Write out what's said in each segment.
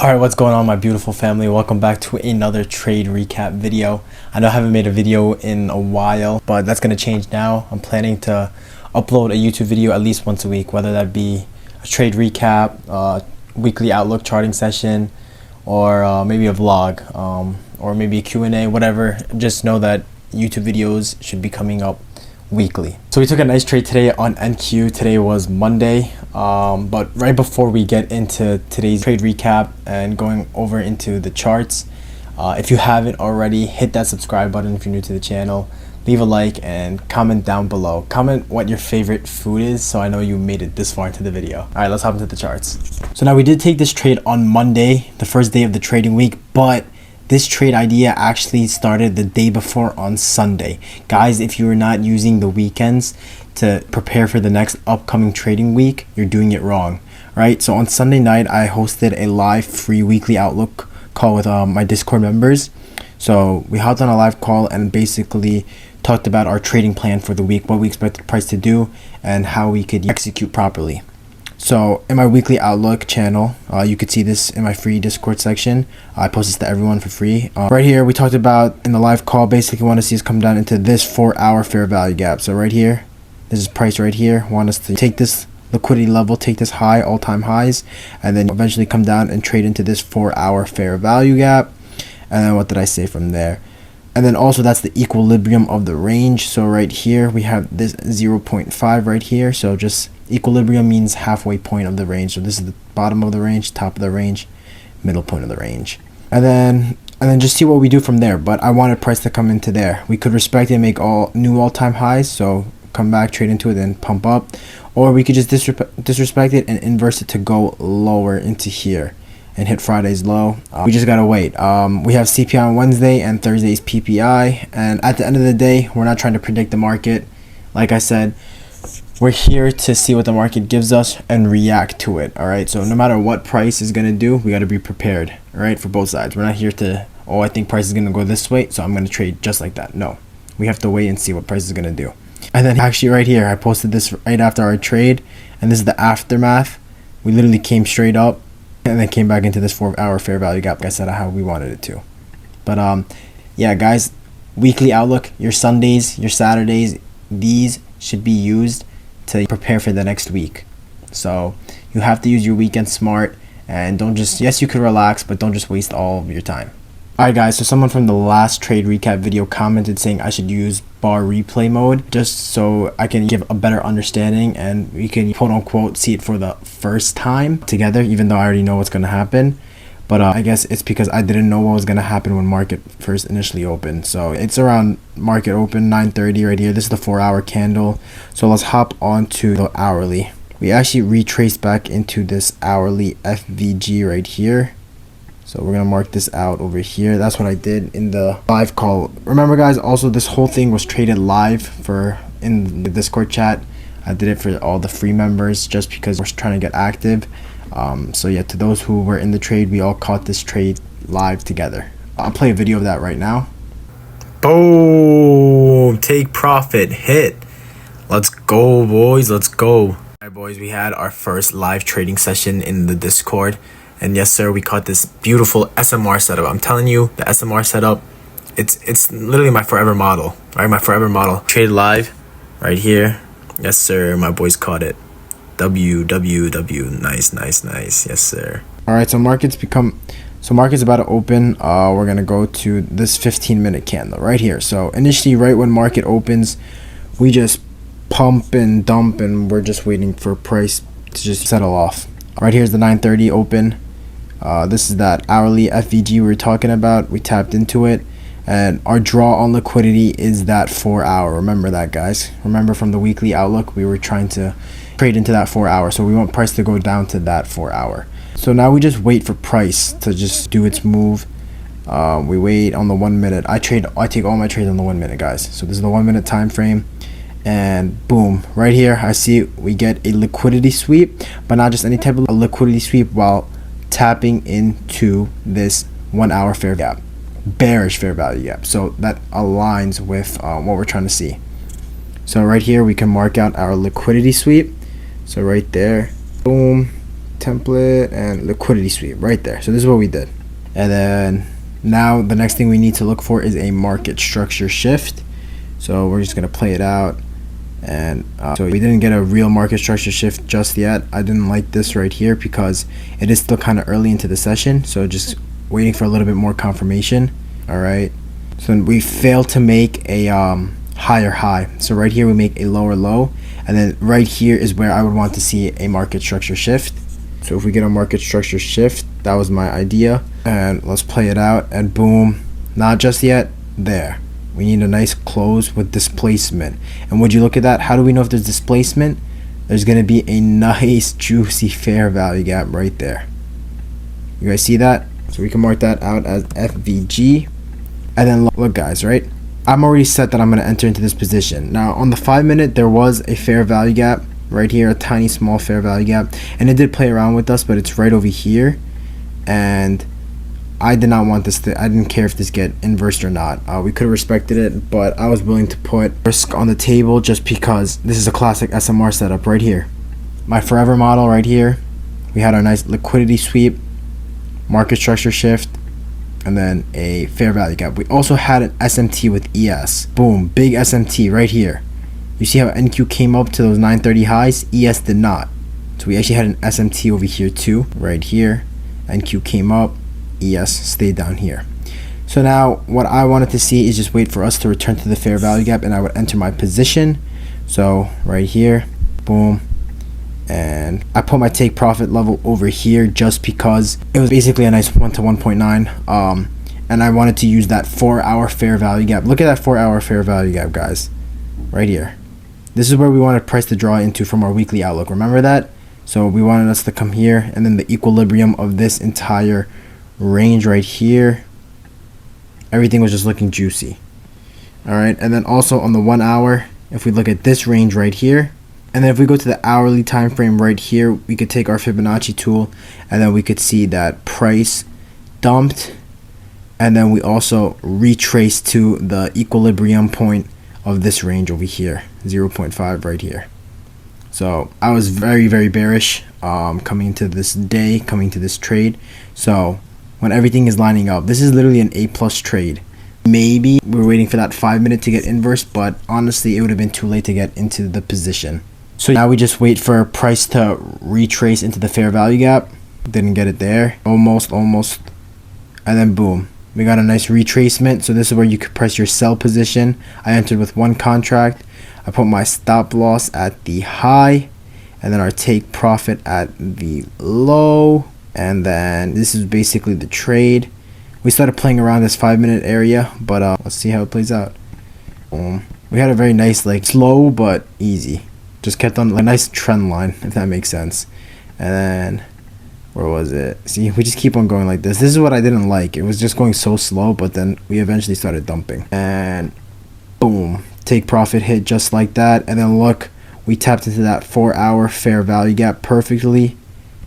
Alright, what's going on, my beautiful family? Welcome back to another trade recap video. I know I haven't made a video in a while, but that's going to change now. I'm planning to upload a YouTube video at least once a week, whether that be a trade recap, weekly outlook charting session, or maybe a vlog, or maybe a Q&A, whatever. Just know that YouTube videos should be coming up weekly. So we took a nice trade today on NQ. Today was Monday, but right before we get into today's trade recap and going over into the charts, if you haven't already, hit that subscribe button if you're new to the channel, leave a like and comment down below. Comment what your favorite food is so I know you made it this far into the video. All right, let's hop into the charts. So now we did take this trade on Monday, the first day of the trading week, but this trade idea actually started the day before on Sunday. Guys, if you are not using the weekends to prepare for the next upcoming trading week, you're doing it wrong, right? So on Sunday night, I hosted a live free weekly outlook call with my Discord members. So we hopped on a live call and basically talked about our trading plan for the week, what we expect the price to do, and how we could execute properly. So in my weekly outlook channel, you could see this in my free Discord section. I post this to everyone for free. Right here, we talked about in the live call, basically want to see us come down into this 4-hour fair value gap. So right here, this is price right here. Want us to take this liquidity level, take this high, all-time highs, and then eventually come down and trade into this 4-hour fair value gap. And then what did I say from there? And then also that's the equilibrium of the range. So right here, we have this 0.5 right here. So just equilibrium means halfway point of the range. So this is the bottom of the range, top of the range, middle point of the range. And then just see what we do from there. But I wanted price to come into there. We could respect it and make all new all-time highs. So come back, trade into it, then pump up. Or we could just disrespect it and inverse it to go lower into here and hit Friday's low. We just gotta wait. We have CPI on Wednesday and Thursday's PPI. And at the end of the day, we're not trying to predict the market. Like I said, we're here to see what the market gives us and react to it. All right. So no matter what price is gonna do, we gotta be prepared. All right, for both sides. We're not here to, oh, I think price is gonna go this way, so I'm gonna trade just like that. No, we have to wait and see what price is gonna do. And then actually right here, I posted this right after our trade, and this is the aftermath. We literally came straight up and then came back into this 4-hour fair value gap, like I said, how we wanted it to. But yeah, guys, weekly outlook, your Sundays, your Saturdays, these should be used to prepare for the next week. So you have to use your weekend smart, and don't just, yes, you could relax, but don't just waste all of your time. Alright guys, so someone from the last trade recap video commented saying I should use bar replay mode just so I can give a better understanding and we can quote unquote see it for the first time together, even though I already know what's going to happen. But I guess it's because I didn't know what was going to happen when market first initially opened. So it's around market open 9:30 right here. This is the 4-hour candle. So let's hop on to the hourly. We actually retraced back into this hourly FVG right here. So we're going to mark this out over here. That's what I did in the live call. Remember guys, also this whole thing was traded live in the Discord chat. I did it for all the free members just because we're trying to get active. So yeah, to those who were in the trade, we all caught this trade live together. I'll play a video of that right now. Boom! Take profit, hit. Let's go, boys. Let's go. All right, boys, we had our first live trading session in the Discord. And yes, sir, we caught this beautiful SMR setup. I'm telling you, the SMR setup, it's literally my forever model, right? My forever model. Traded live right here. Yes, sir, my boys caught it. W. Nice. Yes, sir. All right, so market's about to open. We're going to go to this 15-minute candle right here. So initially, right when market opens, we just pump and dump, and we're just waiting for price to just settle off. Right here's the 9:30 open. This is that hourly FVG we were talking about. We tapped into it, and our draw on liquidity is that 4-hour. Remember that, guys. Remember from the weekly outlook, we were trying to trade into that 4-hour, so we want price to go down to that 4-hour. So now we just wait for price to just do its move. We wait on the 1 minute. I take all my trades on the 1 minute, guys. So this is the 1 minute time frame. And boom, right here I see we get a liquidity sweep, but not just any type of liquidity sweep, while tapping into this 1-hour fair gap, bearish fair value gap. So that aligns with what we're trying to see. So right here we can mark out our liquidity sweep. So right there, boom, template and liquidity sweep right there. So this is what we did. And then now the next thing we need to look for is a market structure shift. So we're just going to play it out. And so we didn't get a real market structure shift just yet. I didn't like this right here because it is still kind of early into the session. So just waiting for a little bit more confirmation. All right. So we failed to make a higher high. So right here we make a lower low. And then right here is where I would want to see a market structure shift. So if we get a market structure shift, that was my idea. And let's play it out. And boom, not just yet. There. We need a nice close with displacement. And would you look at that? How do we know if there's displacement? There's going to be a nice juicy fair value gap right there. You guys see that? So we can mark that out as FVG. And then look guys, right? I'm already set that I'm going to enter into this position. Now on the 5 minute, there was a fair value gap right here, a tiny small fair value gap. And it did play around with us, but it's right over here. And I did not want this I didn't care if this get inversed or not. We could have respected it, but I was willing to put risk on the table just because this is a classic SMR setup right here. My forever model right here. We had our nice liquidity sweep, market structure shift, and then a fair value gap. We also had an SMT with ES. Boom, big SMT right here. You see how NQ came up to those 930 highs? ES did not. So we actually had an SMT over here too, right here. NQ came up. ES stayed down here. So now what I wanted to see is just wait for us to return to the fair value gap, and I would enter my position. So right here, boom, and I put my take profit level over here just because it was basically a nice 1 to 1.9, and I wanted to use that 4-hour fair value gap. Look at that 4-hour fair value gap, guys, right here. This is where we wanted price to draw into from our weekly outlook. Remember that? So we wanted us to come here, and then the equilibrium of this entire range right here, everything was just looking juicy. All right, and then also on the 1 hour, if we look at this range right here, and then if we go to the hourly time frame right here, we could take our Fibonacci tool, and then we could see that price dumped, and then we also retrace to the equilibrium point of this range over here, 0.5 right here. So I was very, very bearish coming into this day, coming to this trade. So when everything is lining up, this is literally an A+ trade. Maybe we're waiting for that 5 minute to get inverse, but honestly it would have been too late to get into the position. So now we just wait for price to retrace into the fair value gap. Didn't get it there, almost, and then boom, we got a nice retracement. So this is where you could press your sell position. I entered with one contract. I put my stop loss at the high, and then our take profit at the low. And then this is basically the trade. We started playing around this 5 minute area, but let's see how it plays out. We had a very nice, like, slow but easy. Just kept on a nice trend line, if that makes sense. And then where was it? See, we just keep on going like this. This is what I didn't like. It was just going so slow, but then we eventually started dumping. And boom, take profit hit just like that. And then look, we tapped into that 4-hour fair value gap perfectly.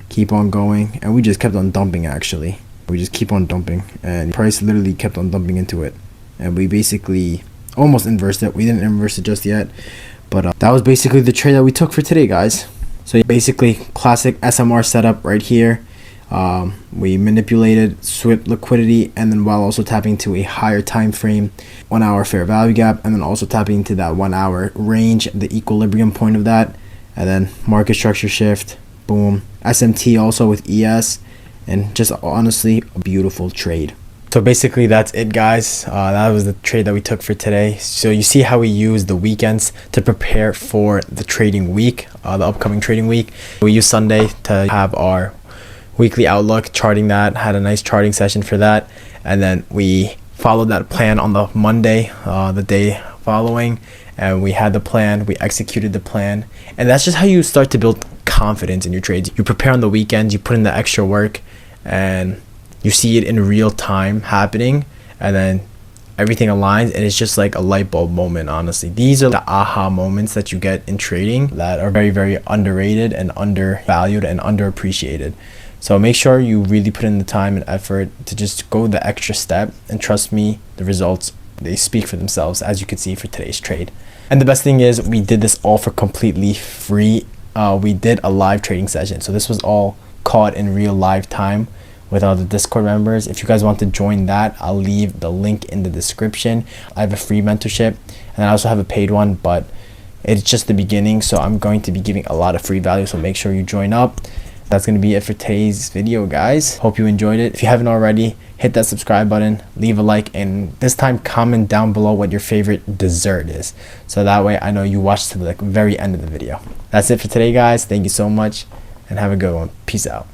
Keep on going, and we just kept on dumping. Actually, we just keep on dumping, and price literally kept on dumping into it, and we basically almost inversed it. We didn't inverse it just yet, but that was basically the trade that we took for today, guys. So basically classic SMR setup right here. We manipulated swept liquidity, and then while also tapping to a higher time frame 1 hour fair value gap, and then also tapping into that 1 hour range, the equilibrium point of that, and then market structure shift. Boom, SMT also with ES, and just honestly a beautiful trade. So basically that's it, guys. That was the trade that we took for today. So you see how we use the weekends to prepare for the trading week, the upcoming trading week. We use Sunday to have our weekly outlook, charting that, had a nice charting session for that, and then we followed that plan on the Monday, the day following, and we had the plan, we executed the plan, and that's just how you start to build confidence in your trades. You prepare on the weekends, you put in the extra work, and you see it in real time happening, and then everything aligns, and it's just like a light bulb moment. Honestly, these are the aha moments that you get in trading that are very, very underrated and undervalued and underappreciated. So make sure you really put in the time and effort to just go the extra step, and trust me, the results, they speak for themselves, as you can see for today's trade. And the best thing is we did this all for completely free. We did a live trading session, so this was all caught in real live time with other Discord members. If you guys want to join that, I'll leave the link in the description. I have a free mentorship and I also have a paid one, but it's just the beginning, so I'm going to be giving a lot of free value, so make sure you join up. That's going to be it for today's video, guys. Hope you enjoyed it. If you haven't already, hit that subscribe button, leave a like, and this time comment down below what your favorite dessert is, so that way I know you watched to the very end of the video. That's it for today, guys. Thank you so much and have a good one. Peace out.